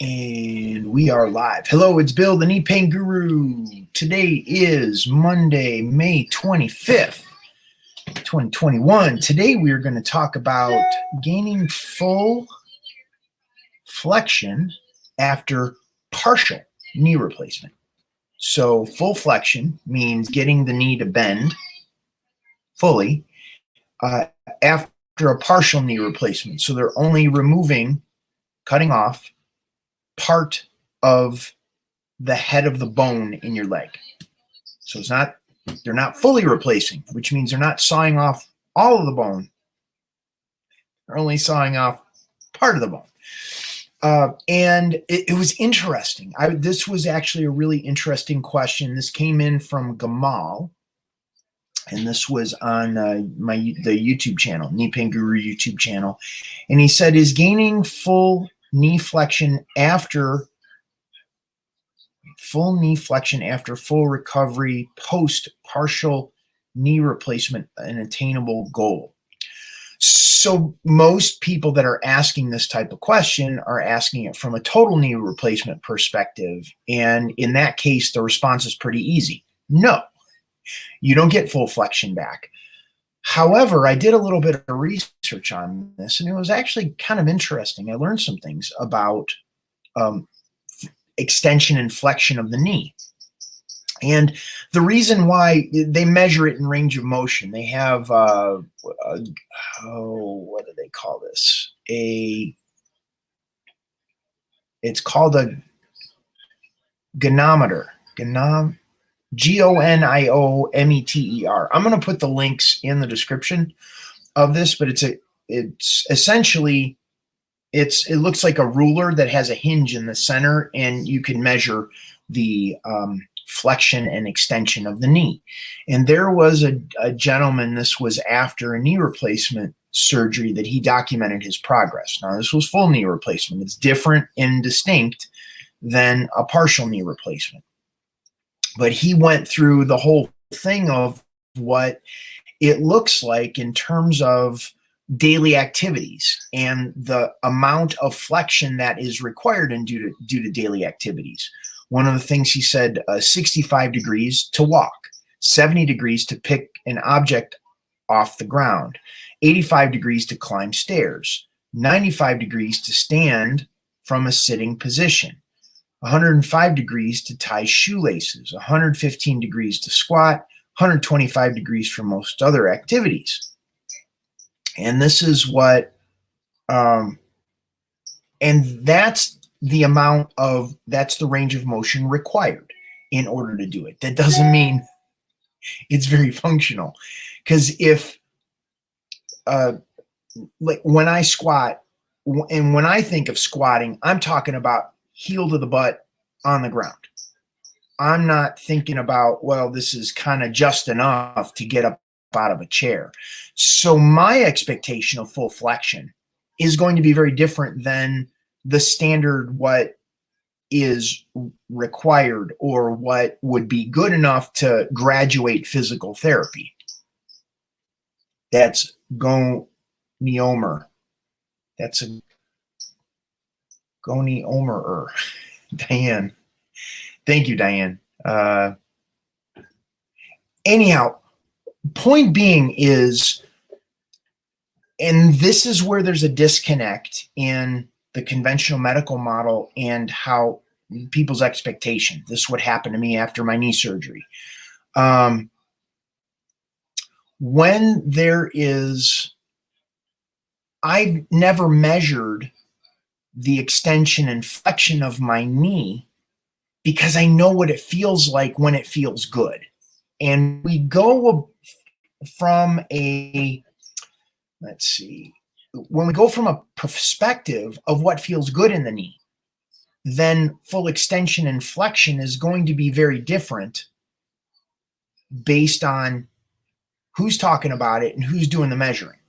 And we are live. Hello, it's Bill, the Knee Pain Guru. Today is Monday, May 25th, 2021. Today we are going to talk about gaining full flexion after partial knee replacement. So full flexion means getting the knee to bend fully after a partial knee replacement. So they're only cutting off part of the head of the bone in your leg. So they're not fully replacing, which means they're not sawing off all of the bone. They're only sawing off part of the bone. And it was interesting. This was actually a really interesting question. This came in from Gamal, and this was on the YouTube channel, Knee Pain Guru YouTube channel. And he said, is gaining full knee flexion after full recovery post partial knee replacement an attainable goal? So most people that are asking this type of question are asking it from a total knee replacement perspective. And in that case, the response is pretty easy. No, you don't get full flexion back. However, I did a little bit of research on this, and it was actually kind of interesting. I learned some things about extension and flexion of the knee. And the reason why they measure it in range of motion, they have, what do they call this? It's called a goniometer. Goniometer. I'm going to put the links in the description of this, but it's essentially, it looks like a ruler that has a hinge in the center, and you can measure the flexion and extension of the knee. And there was a gentleman, this was after a knee replacement surgery, that he documented his progress. Now, this was full knee replacement. It's different and distinct than a partial knee replacement. But he went through the whole thing of what it looks like in terms of daily activities and the amount of flexion that is required due to daily activities. One of the things he said, 65 degrees to walk, 70 degrees to pick an object off the ground, 85 degrees to climb stairs, 95 degrees to stand from a sitting position, 105 degrees to tie shoelaces, 115 degrees to squat, 125 degrees for most other activities. And this is what, and that's the range of motion required in order to do it. That doesn't mean it's very functional. Because if, like when I squat, and when I think of squatting, I'm talking about heel to the butt on the ground. I'm not thinking about, well, this is kind of just enough to get up out of a chair. So my expectation of full flexion is going to be very different than the standard what is required or what would be good enough to graduate physical therapy. That's goniometer. That's a goniometer. Diane. Thank you, Diane. Anyhow, point being is, and this is where there's a disconnect in the conventional medical model and how people's expectation. This is what happened to me after my knee surgery. When I've never measured the extension and flexion of my knee because I know what it feels like when it feels good. And we go from when we go from a perspective of what feels good in the knee, then full extension and flexion is going to be very different based on who's talking about it and who's doing the measuring.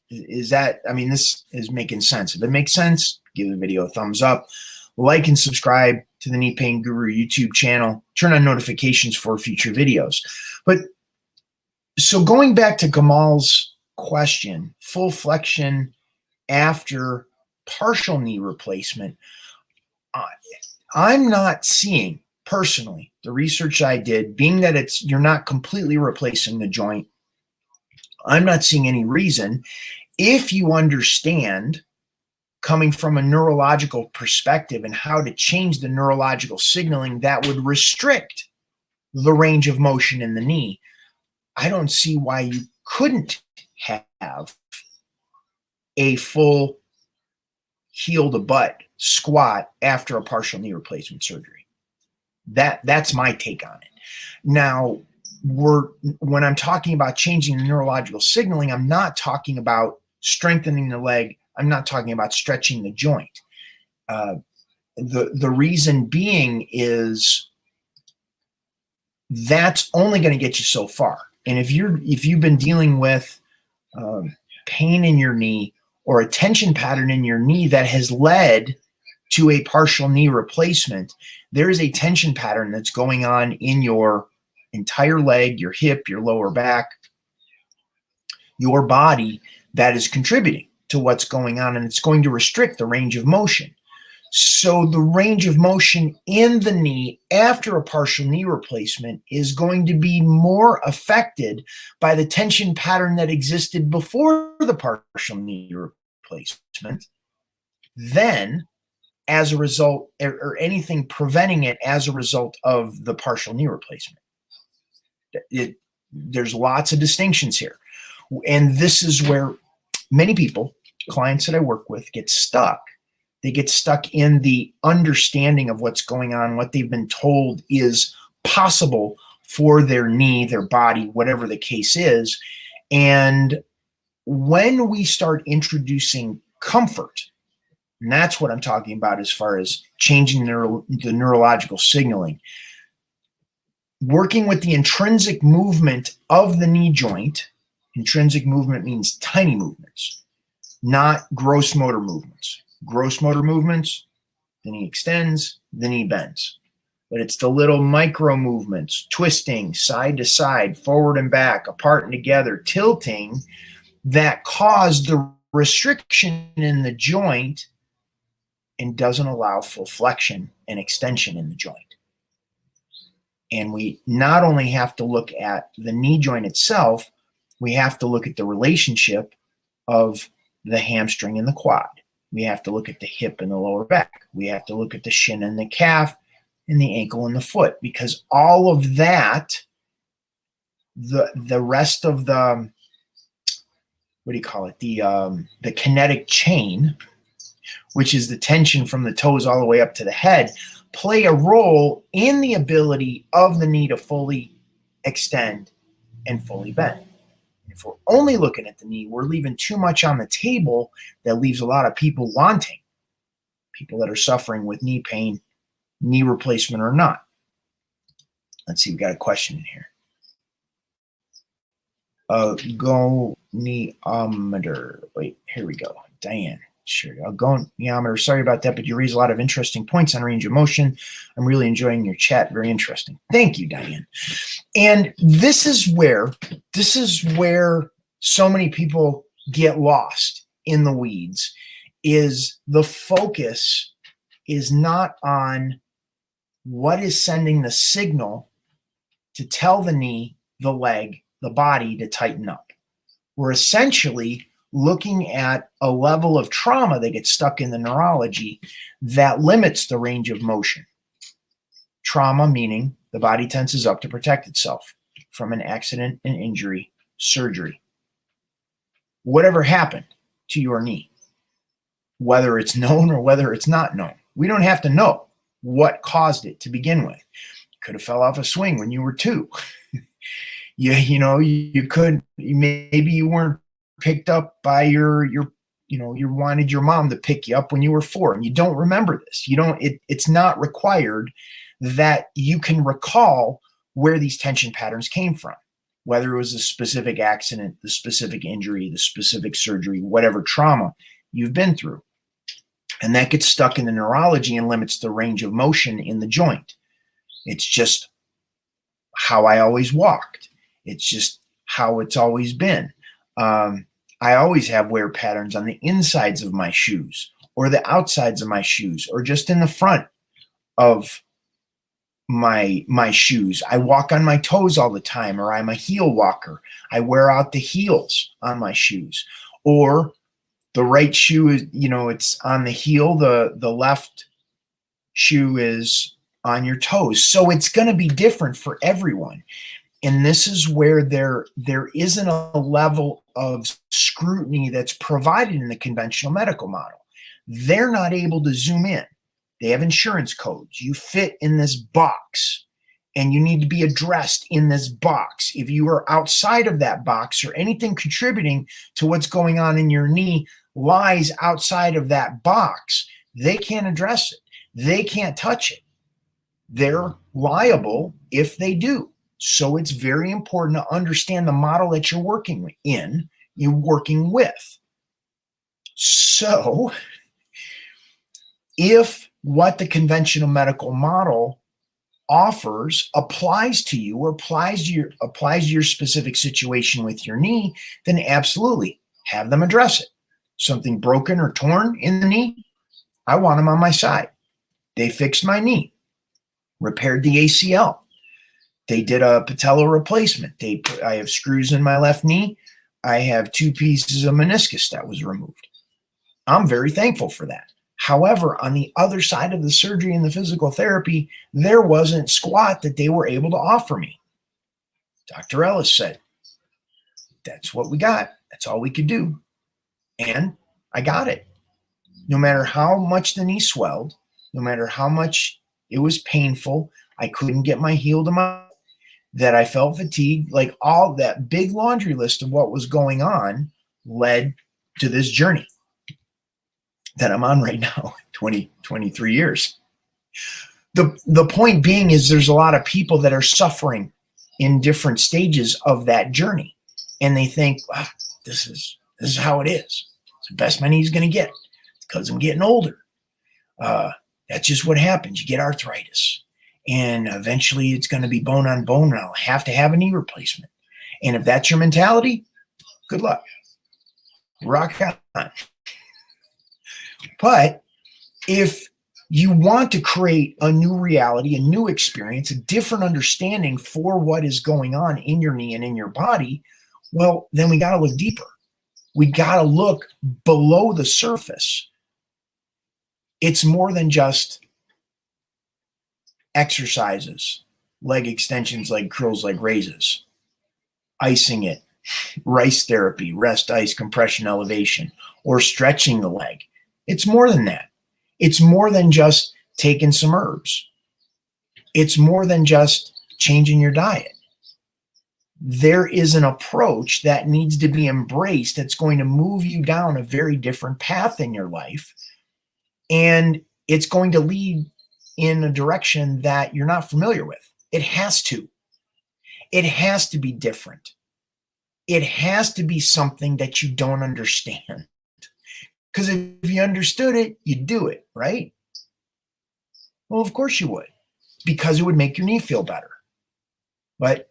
This is making sense. If it makes sense, give the video a thumbs up, like and subscribe to the Knee Pain Guru YouTube channel, turn on notifications for future videos. But so going back to Gamal's question, full flexion after partial knee replacement, I'm not seeing personally the research I did, being that you're not completely replacing the joint. I'm not seeing any reason, if you understand coming from a neurological perspective and how to change the neurological signaling that would restrict the range of motion in the knee, I don't see why you couldn't have a full heel to butt squat after a partial knee replacement surgery. That's my take on it. Now, when I'm talking about changing the neurological signaling, I'm not talking about strengthening the leg. I'm not talking about stretching the joint. The reason being is that's only going to get you so far. And if you've been dealing with pain in your knee or a tension pattern in your knee that has led to a partial knee replacement, there is a tension pattern that's going on in your entire leg, your hip, your lower back, your body, that is contributing to what's going on, and it's going to restrict the range of motion. So the range of motion in the knee after a partial knee replacement is going to be more affected by the tension pattern that existed before the partial knee replacement than as a result, or anything preventing it as a result of the partial knee replacement. There's lots of distinctions here. And this is where many people, clients that I work with, get stuck. They get stuck in the understanding of what's going on, what they've been told is possible for their knee, their body, whatever the case is. And when we start introducing comfort, and that's what I'm talking about as far as changing the neurological signaling, working with the intrinsic movement of the knee joint. Intrinsic movement means tiny movements, not gross motor movements. Gross motor movements, the knee extends, the knee bends. But it's the little micro movements, twisting side to side, forward and back, apart and together, tilting, that cause the restriction in the joint and doesn't allow full flexion and extension in the joint. And we not only have to look at the knee joint itself, we have to look at the relationship of the hamstring and the quad. We have to look at the hip and the lower back. We have to look at the shin and the calf and the ankle and the foot, because all of that, the rest of the, what do you call it? The kinetic chain, which is the tension from the toes all the way up to the head, play a role in the ability of the knee to fully extend and fully bend. If we're only looking at the knee, we're leaving too much on the table that leaves a lot of people wanting. People that are suffering with knee pain, knee replacement or not. Let's see, we got a question in here. Goniometer. Wait, here we go. Diane. Sure. Goniometer. Sorry about that, but you raise a lot of interesting points on range of motion. I'm really enjoying your chat. Very interesting. Thank you, Diane. And this is where so many people get lost in the weeds, is the focus is not on what is sending the signal to tell the knee, the leg, the body to tighten up. We're essentially looking at a level of trauma that gets stuck in the neurology that limits the range of motion. Trauma meaning the body tenses up to protect itself from an accident, an injury, surgery. Whatever happened to your knee, whether it's known or whether it's not known. We don't have to know what caused it to begin with. You could have fell off a swing when you were 2. You could, maybe you weren't picked up by you wanted your mom to pick you up when you were 4 and you don't remember this. It's not required that you can recall where these tension patterns came from, whether it was a specific accident, the specific injury, the specific surgery, whatever trauma you've been through. And that gets stuck in the neurology and limits the range of motion in the joint. It's just how I always walked. It's just how it's always been. I always have wear patterns on the insides of my shoes or the outsides of my shoes, or just in the front of my shoes. I walk on my toes all the time, or I'm a heel walker. I wear out the heels on my shoes. Or the right shoe is, it's on the heel, the left shoe is on your toes. So it's going to be different for everyone. And this is where there isn't a level of scrutiny that's provided in the conventional medical model. They're not able to zoom in. They have insurance codes. You fit in this box, and you need to be addressed in this box. If you are outside of that box, or anything contributing to what's going on in your knee lies outside of that box, they can't address it. They can't touch it. They're liable if they do. So it's very important to understand the model that you're working with. So if what the conventional medical model offers applies to you, or applies to your specific situation with your knee, then absolutely have them address it. Something broken or torn in the knee, I want them on my side. They fixed my knee, repaired the ACL. They did a patella replacement. I have screws in my left knee. I have 2 pieces of meniscus that was removed. I'm very thankful for that. However, on the other side of the surgery and the physical therapy, there wasn't squat that they were able to offer me. Dr. Ellis said, that's what we got. That's all we could do. And I got it. No matter how much the knee swelled, no matter how much it was painful, I couldn't get my heel to my, that I felt fatigued, like all that big laundry list of what was going on led to this journey that I'm on right now, 23 years. The point being is there's a lot of people that are suffering in different stages of that journey. And they think, wow, this is how it is. It's the best my knee's going to get. It's because I'm getting older. That's just what happens. You get arthritis. And eventually it's going to be bone on bone, and I'll have to have a knee replacement. And if that's your mentality, good luck. Rock on. But if you want to create a new reality, a new experience, a different understanding for what is going on in your knee and in your body, well, then we got to look deeper. We got to look below the surface. It's more than just exercises, leg extensions, leg curls, leg raises, icing it, rice therapy, rest, ice, compression, elevation, or stretching the leg. It's more than that. It's more than just taking some herbs. It's more than just changing your diet. There is an approach that needs to be embraced that's going to move you down a very different path in your life. And it's going to lead in a direction that you're not familiar with. It has to. It has to be different. It has to be something that you don't understand. Because if you understood it, you'd do it, right? Well, of course you would, because it would make your knee feel better. But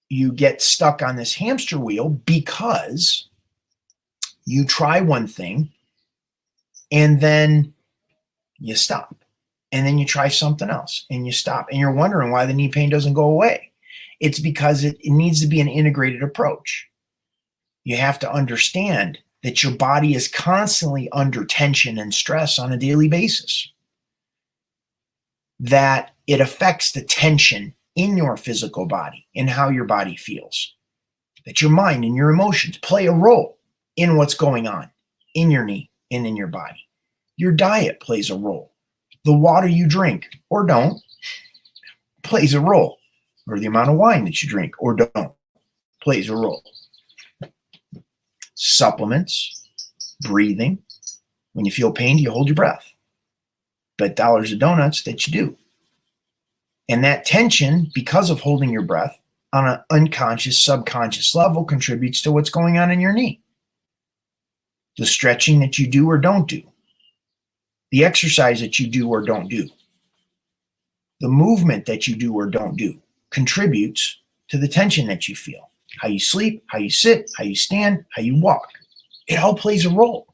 you get stuck on this hamster wheel because you try one thing and then you stop. And then you try something else and you stop. And you're wondering why the knee pain doesn't go away. It's because it needs to be an integrated approach. You have to understand that your body is constantly under tension and stress on a daily basis. That it affects the tension in your physical body and how your body feels. That your mind and your emotions play a role in what's going on in your knee and in your body. Your diet plays a role. The water you drink or don't plays a role. Or the amount of wine that you drink or don't plays a role. Supplements, breathing. When you feel pain, you hold your breath. Bet dollars of donuts that you do. And that tension, because of holding your breath on an unconscious, subconscious level, contributes to what's going on in your knee. The stretching that you do or don't do. The exercise that you do or don't do. The movement that you do or don't do contributes to the tension that you feel. How you sleep, how you sit, how you stand, how you walk. It all plays a role.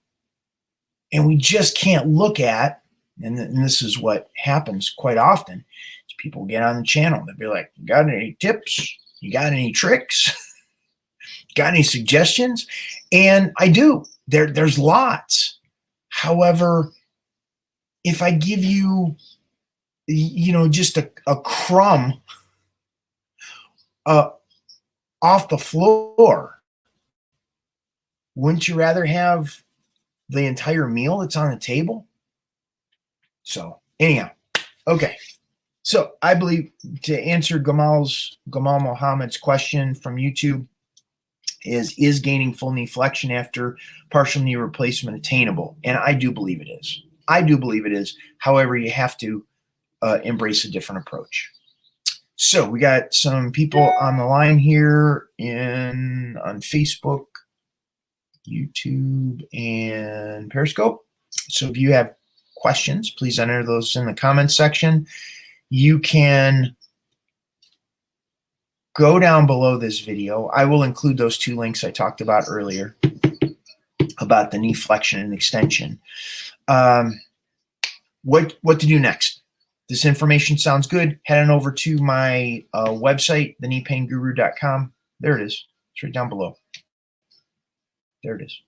And we just can't look at, and this is what happens quite often, is people get on the channel. They'll be like, you got any tips? You got any tricks? Got any suggestions? And I do. There's lots. However, if I give you, just a crumb off the floor, wouldn't you rather have the entire meal that's on the table? So anyhow, okay. So I believe, to answer Gamal Mohammed's question from YouTube, is gaining full knee flexion after partial knee replacement attainable? And I do believe it is. I do believe it is. However, you have to embrace a different approach. So we got some people on the line here on Facebook, YouTube, and Periscope. So if you have questions, please enter those in the comments section. You can go down below this video. I will include those 2 links I talked about earlier about the knee flexion and extension. What to do next? This information sounds good. Head on over to my website, thekneepainguru.com. There it is. It's right down below. There it is.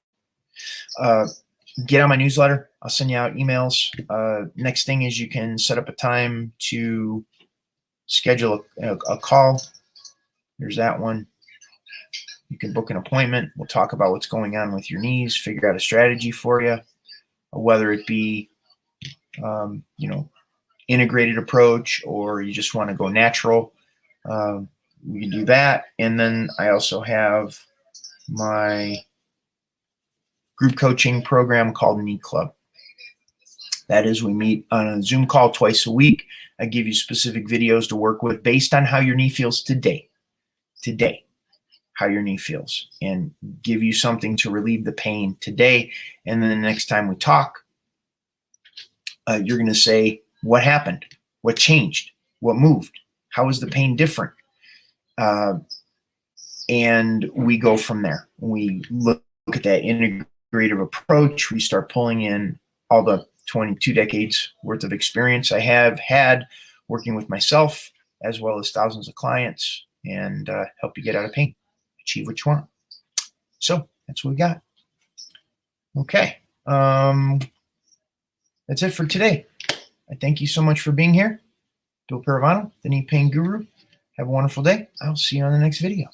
Get on my newsletter. I'll send you out emails. Next thing is you can set up a time to schedule a call. There's that one. You can book an appointment. We'll talk about what's going on with your knees, figure out a strategy for you, whether it be, integrated approach, or you just want to go natural. We can do that. And then I also have my group coaching program called Knee Club. That is, we meet on a Zoom call twice a week. I give you specific videos to work with based on how your knee feels today, how your knee feels, and give you something to relieve the pain today. And then the next time we talk, you're going to say, what happened? What changed? What moved? How is the pain different? And we go from there. We look at that integrative approach. We start pulling in all the 22 decades worth of experience I have had working with myself, as well as thousands of clients, and help you get out of pain, achieve what you want. So that's what we got. Okay. That's it for today. I thank you so much for being here. Bill Paravano, the Knee Pain Guru. Have a wonderful day. I'll see you on the next video.